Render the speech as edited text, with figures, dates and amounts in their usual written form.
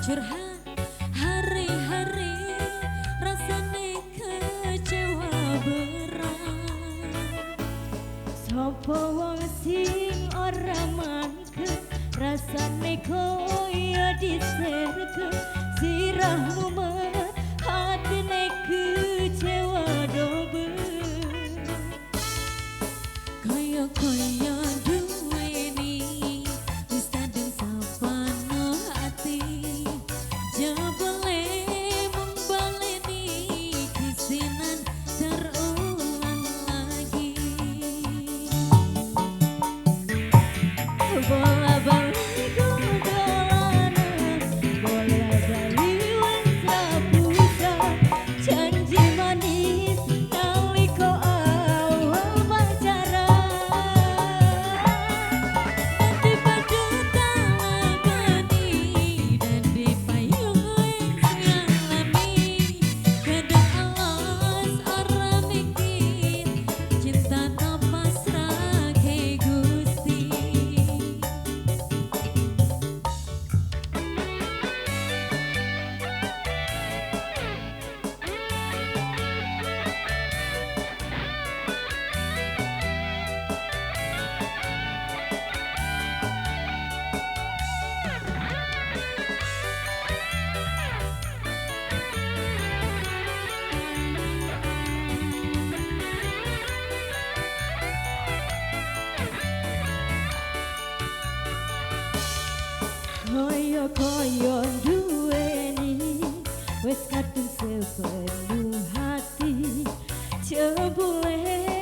curhat hari-hari rasane kecewa berat. Sopo wong sing ora mangke rasane koyo diserke sirahmu met hatine kecewa dobe Kaya duweni wis kadung sapano hati jebule mung baleni kisinan terulang lagi. bola balik dolanan bola bali wis rapusan janji manis naliko awal pacaran Nanti pada talagani dan di payung wis ngalami kadang alas ora mikir cinta no pasrah ke Gusti. koyo duweni wis kadung sepenuh hati jebule